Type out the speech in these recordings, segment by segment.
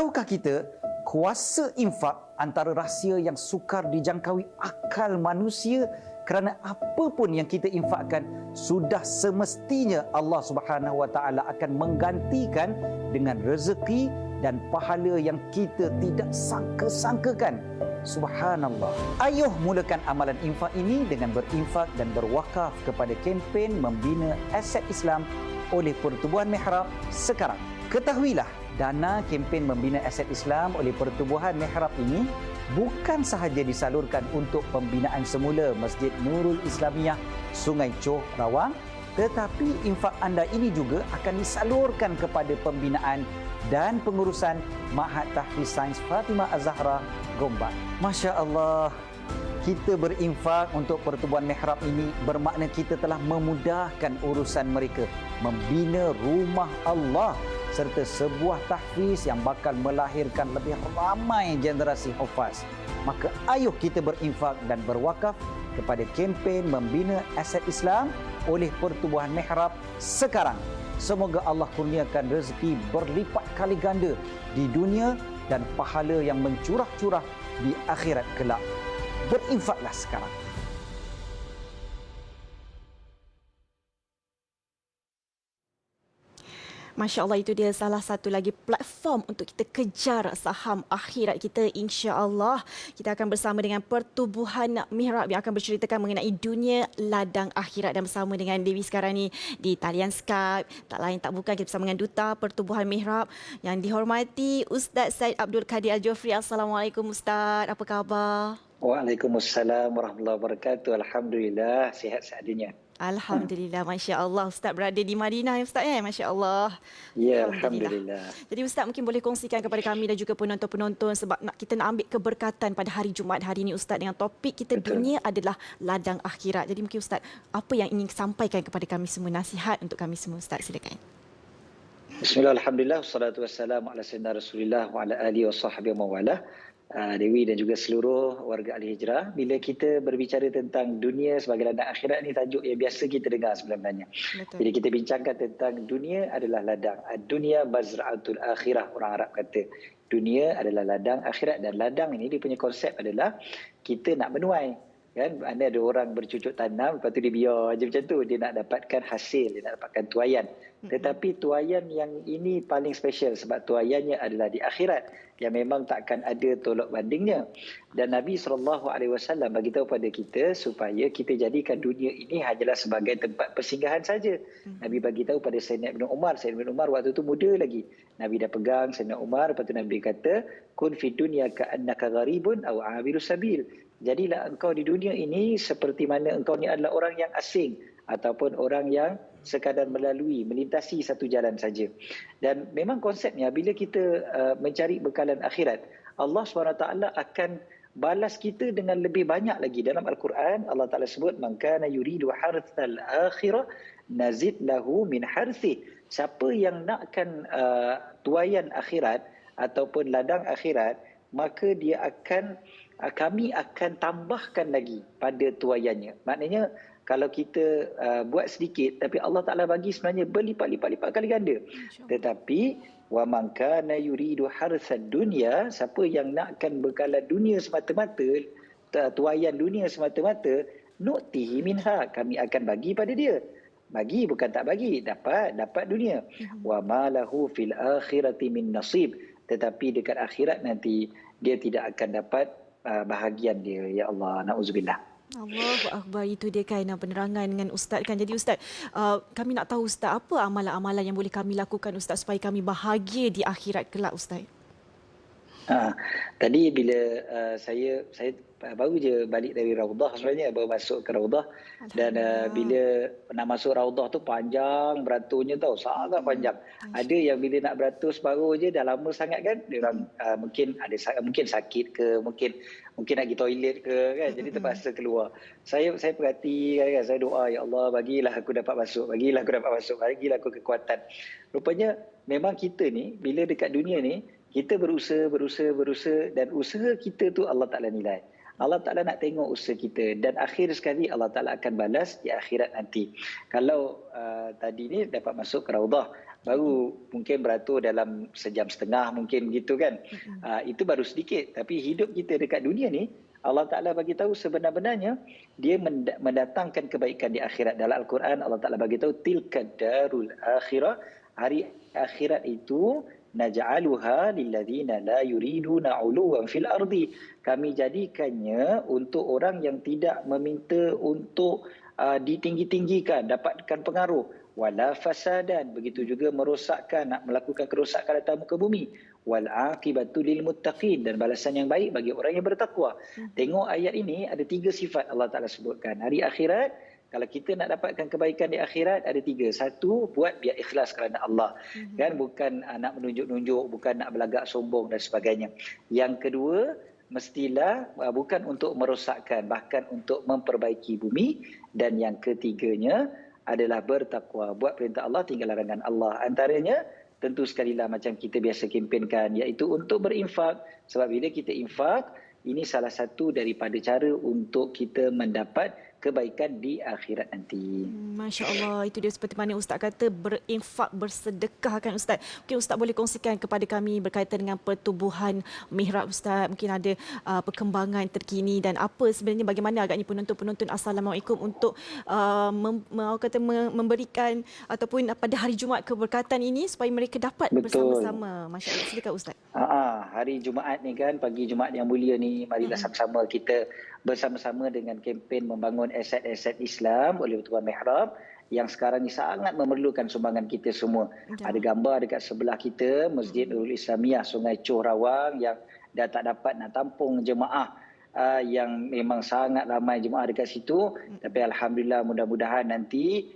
Tahukah kita, kuasa infak antara rahsia yang sukar dijangkaui akal manusia, kerana apa pun yang kita infakkan sudah semestinya Allah Subhanahu Wa Taala akan menggantikan dengan rezeki dan pahala yang kita tidak sangka-sangkakan. Subhanallah. Ayuh mulakan amalan infak ini dengan berinfak dan berwakaf kepada kempen membina aset Islam oleh Pertubuhan Mihrab sekarang. Ketahuilah, dana kempen membina aset Islam oleh Pertubuhan Mihrab ini bukan sahaja disalurkan untuk pembinaan semula Masjid Nurul Islamiyah Sungai Choh, Rawang, tetapi infak anda ini juga akan disalurkan kepada pembinaan dan pengurusan Ma'had Tahfiz Sains Fatimah Az-Zahra, Gombak. Masya Allah, kita berinfak untuk Pertubuhan Mihrab ini bermakna kita telah memudahkan urusan mereka membina rumah Allah serta sebuah tahfiz yang bakal melahirkan lebih ramai generasi hufaz. Maka ayuh kita berinfak dan berwakaf kepada kempen membina aset Islam oleh Pertubuhan Mihrab sekarang. Semoga Allah kurniakan rezeki berlipat kali ganda di dunia dan pahala yang mencurah-curah di akhirat kelak. Berinfaklah sekarang. Masya Allah, itu dia salah satu lagi platform untuk kita kejar saham akhirat kita. Insya Allah kita akan bersama dengan Pertubuhan Mihrab yang akan berceritakan mengenai dunia ladang akhirat, dan bersama dengan Dewi sekarang ni di talian Skype. Tak lain tak bukan kita bersama dengan Duta Pertubuhan Mihrab yang dihormati Ustaz Said Abdul Kadir Al-Jofri. Assalamualaikum Ustaz, apa khabar? Waalaikumsalam warahmatullahi wabarakatuh. Alhamdulillah, sihat seadanya. Alhamdulillah, Masya Allah. Ustaz berada di Madinah ya Ustaz ya? Masya Allah. Ya, Alhamdulillah. Jadi Ustaz mungkin boleh kongsikan kepada kami dan juga penonton-penonton, sebab kita nak ambil keberkatan pada hari Jumaat hari ini Ustaz, dengan topik kita dunia adalah ladang akhirat. Jadi mungkin Ustaz, apa yang ingin sampaikan kepada kami semua, nasihat untuk kami semua Ustaz, silakan. Bismillah, Alhamdulillah, wassalatu wassalamu ala sayyidina Rasulillah wa ala alihi wa sahbihi wa mawalah. Dewi dan juga seluruh warga Ahli Hijrah, bila kita berbicara tentang dunia sebagai ladang akhirat, ni tajuk yang biasa kita dengar sebenarnya. Betul. Jadi kita bincangkan tentang dunia adalah ladang. Dunia bazra'atul akhirah, orang Arab kata. Dunia adalah ladang akhirat, dan ladang ini dia punya konsep adalah kita nak menuai. Kan, ada orang bercucuk tanam, lepas tu dia biar je macam tu, dia nak dapatkan hasil, dia nak dapatkan tuaian. Tetapi tuaian yang ini paling special sebab tuaiannya adalah di akhirat, yang memang takkan ada tolak bandingnya. Dan Nabi SAW bagi tahu pada kita supaya kita jadikan dunia ini hanyalah sebagai tempat persinggahan saja. Nabi bagi tahu pada Sayyidina Ibn Umar. Sayyidina Ibn Umar waktu itu muda lagi. Nabi dah pegang Sayyidina Umar, lepas tu Nabi kata, kun fi dunya ka'annaka gharibun aw 'abirus sabil. Jadilah engkau di dunia ini seperti mana engkau ni adalah orang yang asing ataupun orang yang sekadar melalui, melintasi satu jalan saja. Dan memang konsepnya bila kita mencari bekalan akhirat, Allah SWT akan balas kita dengan lebih banyak lagi. Dalam Al-Quran, Allah Ta'ala sebut, man kana yuridu harthal akhirah nazid lahu min harthih. Siapa yang nakkan tuaian akhirat ataupun ladang akhirat, maka dia akan kami akan tambahkan lagi pada tuaiannya. Maknanya kalau kita buat sedikit tapi Allah Taala bagi sebenarnya berlipat-lipat kali ganda. Tetapi wa man kana yuridu harsad dunya, siapa yang nakkan bekalan dunia semata-mata, tuaian dunia semata-mata, nu'tihi minha, kami akan bagi pada dia. Bagi bukan tak bagi, dapat dunia. Wa ma lahu fil akhirati min nasib, tetapi dekat akhirat nanti dia tidak akan dapat bahagian dia. Ya Allah, na'udzubillah. Allahu Akbar, itu dia kan penerangan dengan Ustaz kan. Jadi Ustaz, kami nak tahu Ustaz, apa amalan-amalan yang boleh kami lakukan Ustaz supaya kami bahagia di akhirat kelak Ustaz? Tadi bila saya baru je balik dari Raudah sebenarnya, baru masuk ke Raudah, dan bila nak masuk Raudah tu panjang beraturnya tau, sangat panjang. Ada yang bila nak beratur separuh je dah lama sangat kan, dia orang mungkin sakit ke, mungkin nak pergi toilet ke kan, jadi terpaksa keluar. Saya perhati kan, saya doa, ya Allah bagilah aku dapat masuk, bagilah aku kekuatan. Rupanya memang kita ni bila dekat dunia ni kita berusaha dan usaha kita tu Allah Ta'ala nilai. Allah Ta'ala nak tengok usaha kita, dan akhir sekali Allah Ta'ala akan balas di akhirat nanti. Kalau tadi ni dapat masuk ke Raudah, baru mungkin beratur dalam sejam setengah mungkin gitu kan. Itu baru sedikit, tapi hidup kita dekat dunia ni Allah Ta'ala bagi tahu sebenar-benarnya dia mendatangkan kebaikan di akhirat. Dalam Al-Quran Allah Ta'ala bagi tahu tilka darul akhirah, hari akhirat itu naj'aluha lilladzina la yuriduna 'uluwan fil ardi. Kami jadikannya untuk orang yang tidak meminta untuk ditinggi-tinggikan, dapatkan pengaruh, wala fasadan, begitu juga merosakkan, nak melakukan kerosakan atas muka bumi, wal aqibatu lil muttaqin, dan balasan yang baik bagi orang yang bertakwa. Tengok ayat ini ada 3 sifat Allah Taala sebutkan. Hari akhirat, kalau kita nak dapatkan kebaikan di akhirat ada 3. Satu, buat biar ikhlas kerana Allah. Kan, bukan nak menunjuk-nunjuk, bukan nak berlagak sombong dan sebagainya. Yang kedua, mestilah bukan untuk merosakkan, bahkan untuk memperbaiki bumi. Dan yang ketiganya adalah bertakwa, buat perintah Allah, tinggal larangan Allah. Antaranya tentu sekali lah macam kita biasa kempenkan, iaitu untuk berinfak. Sebab bila kita infak, ini salah satu daripada cara untuk kita mendapat kebaikan di akhirat nanti. Masya Allah, itu dia seperti mana Ustaz kata, berinfak, bersedekah kan Ustaz. Mungkin Ustaz boleh kongsikan kepada kami berkaitan dengan pertubuhan Mihrab Ustaz. Mungkin ada perkembangan terkini dan apa sebenarnya, bagaimana agaknya penonton-penonton Assalamualaikum untuk memberikan ataupun pada hari Jumaat keberkatan ini supaya mereka dapat bersama-sama. Masya Allah, silakan Ustaz. Hari Jumaat ni kan, pagi Jumaat yang mulia ni, marilah sama-sama kita bersama-sama dengan kempen membangun aset-aset Islam oleh Pertubuhan Mihrab yang sekarang ni sangat memerlukan sumbangan kita semua. Ada gambar dekat sebelah kita, Masjid Nurul Islamiyah Sungai Choh Rawang yang dah tak dapat nak tampung jemaah yang memang sangat ramai jemaah dekat situ. Tapi Alhamdulillah, mudah-mudahan nanti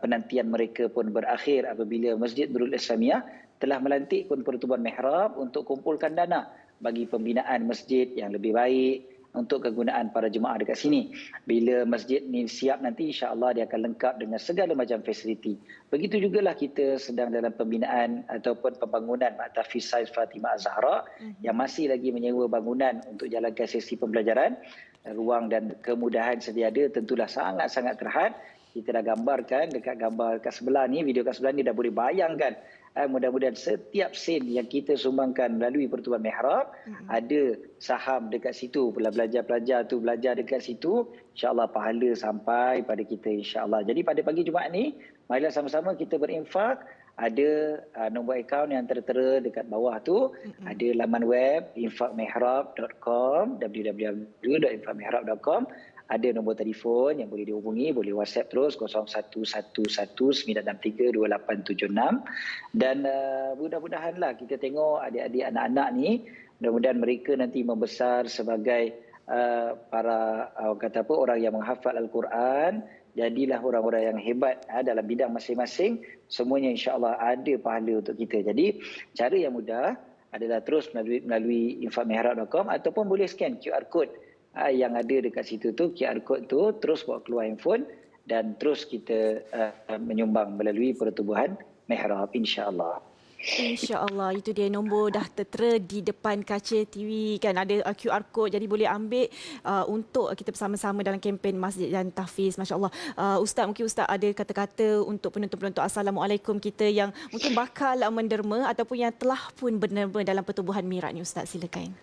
penantian mereka pun berakhir apabila Masjid Nurul Islamiyah telah melantik Pertubuhan Mihrab untuk kumpulkan dana bagi pembinaan masjid yang lebih baik untuk kegunaan para jemaah dekat sini. Bila masjid ni siap nanti, insya-Allah dia akan lengkap dengan segala macam fasiliti. Begitu jugalah kita sedang dalam pembinaan ataupun pembangunan Mahtafiz Saiz Fatimah Az-Zahra yang masih lagi menyewa bangunan untuk jalankan sesi pembelajaran. Ruang dan kemudahan sedia ada, tentulah sangat-sangat terhad. Kita dah gambarkan dekat sebelah ni, video kat sebelah ni dah boleh bayangkan. Mudah-mudahan setiap sen yang kita sumbangkan melalui Pertubuhan Mihrab ada saham dekat situ. Pelajar-pelajar tu belajar dekat situ, insya-Allah pahala sampai pada kita, insya-Allah. Jadi pada pagi Jumaat ni, marilah sama-sama kita berinfak. Ada nombor akaun yang tertera dekat bawah tu, ada laman web infakmihrab.com, www.infakmihrab.com. Ada nombor telefon yang boleh dihubungi, boleh WhatsApp terus 0111-963-2876. Dan mudah-mudahanlah kita tengok adik-adik anak-anak ni, mudah-mudahan mereka nanti membesar sebagai para orang yang menghafal Al-Quran. Jadilah orang-orang yang hebat dalam bidang masing-masing. Semuanya insya-Allah ada pahala untuk kita. Jadi cara yang mudah adalah terus melalui infakmihrab.com ataupun boleh scan QR code yang ada dekat situ tu, QR code tu, terus bawa keluar handphone dan terus kita menyumbang melalui Pertubuhan Mihrab, insya-Allah. InsyaAllah, itu dia nombor dah tertera di depan kaca TV kan, ada QR code, jadi boleh ambil untuk kita bersama-sama dalam kempen Masjid dan Tahfiz. Masya Allah. Ustaz, mungkin Ustaz ada kata-kata untuk penonton-penonton Assalamualaikum kita yang mungkin bakal menderma ataupun yang telah pun berderma dalam Pertubuhan Mihrab ni, Ustaz, silakan.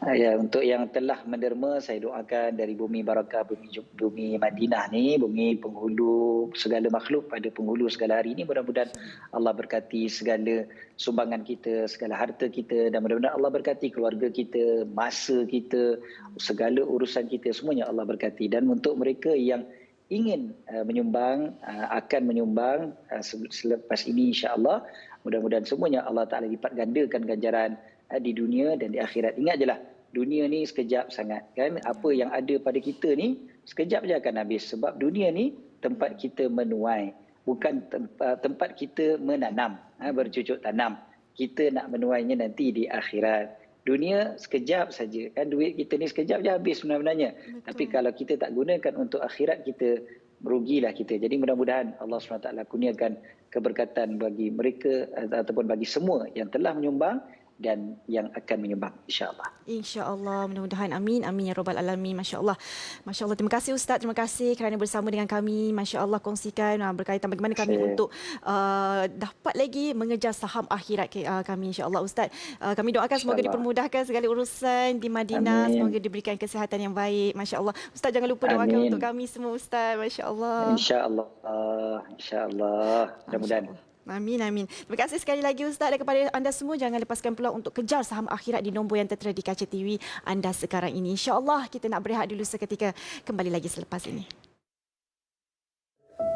Ya, untuk yang telah menderma, saya doakan dari bumi barakah, bumi Madinah ni, bumi penghulu segala makhluk pada penghulu segala hari ini, mudah-mudahan Allah berkati segala sumbangan kita, segala harta kita, dan mudah-mudahan Allah berkati keluarga kita, masa kita, segala urusan kita, semuanya Allah berkati. Dan untuk mereka yang ingin menyumbang, akan menyumbang selepas ini, insya-Allah, mudah-mudahan semuanya Allah Ta'ala lipat gandakan ganjaran di dunia dan di akhirat. Ingat je lah, dunia ni sekejap sangat kan. Apa yang ada pada kita ni sekejap je akan habis. Sebab dunia ni tempat kita menuai, bukan tempat kita menanam, bercucuk tanam. Kita nak menuainya nanti di akhirat. Dunia sekejap saja kan, duit kita ni sekejap je habis sebenarnya. Tapi kalau kita tak gunakan untuk akhirat kita, merugilah kita. Jadi mudah-mudahan Allah SWT kurniakan keberkatan bagi mereka ataupun bagi semua yang telah menyumbang dan yang akan menyumbang, insya-Allah. InsyaAllah, mudah-mudahan. Amin. Amin ya Rabbal Alamin. Masya Allah. Masya Allah. Terima kasih Ustaz. Terima kasih kerana bersama dengan kami. Masya Allah kongsikan berkaitan bagaimana kami untuk dapat lagi mengejar saham akhirat kami, insya Allah Ustaz. Kami doakan semoga dipermudahkan segala urusan di Madinah. Amin. Semoga diberikan kesihatan yang baik. Masya Allah. Ustaz jangan lupa doakan untuk kami semua Ustaz. Masya Allah. InsyaAllah. InsyaAllah. Mudah-mudahan. Amin, amin. Terima kasih sekali lagi Ustaz, dan kepada anda semua jangan lepaskan peluang untuk kejar saham akhirat di nombor yang tertera di kaca TV anda sekarang ini. InsyaAllah kita nak berehat dulu seketika, kembali lagi selepas ini.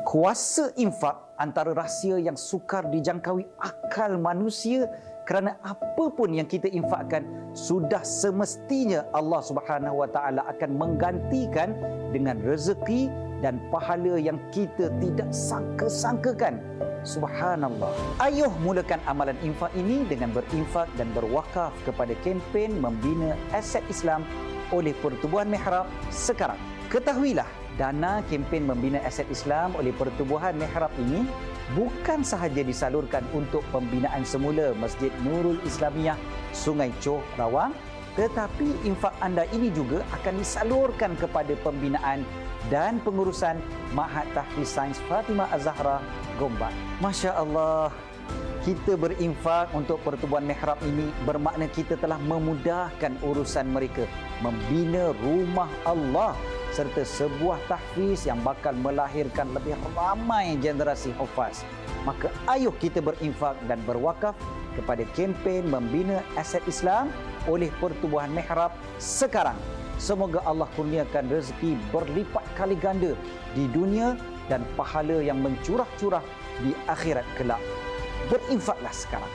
Kuasa infak antara rahsia yang sukar dijangkaui akal manusia, kerana apa pun yang kita infakkan sudah semestinya Allah Subhanahu Wa Taala akan menggantikan dengan rezeki dan pahala yang kita tidak sangka-sangkakan. Subhanallah. Ayuh mulakan amalan infak ini dengan berinfak dan berwakaf kepada kempen membina aset Islam oleh Pertubuhan Mihrab sekarang. Ketahuilah, dana kempen membina aset Islam oleh Pertubuhan Mihrab ini bukan sahaja disalurkan untuk pembinaan semula Masjid Nurul Islamiyah Sungai Choh Rawang, tetapi infak anda ini juga akan disalurkan kepada pembinaan dan pengurusan Ma'had Tahfiz Sains Fatimah Az-Zahra Gombak. Masya Allah, kita berinfak untuk Pertubuhan Mihrab ini bermakna kita telah memudahkan urusan mereka membina rumah Allah serta sebuah tahfiz yang bakal melahirkan lebih ramai generasi hufaz. Maka ayuh kita berinfak dan berwakaf kepada kempen membina aset Islam oleh Pertubuhan Mihrab sekarang. Semoga Allah kurniakan rezeki berlipat kali ganda di dunia dan pahala yang mencurah-curah di akhirat kelak. Berinfaklah sekarang.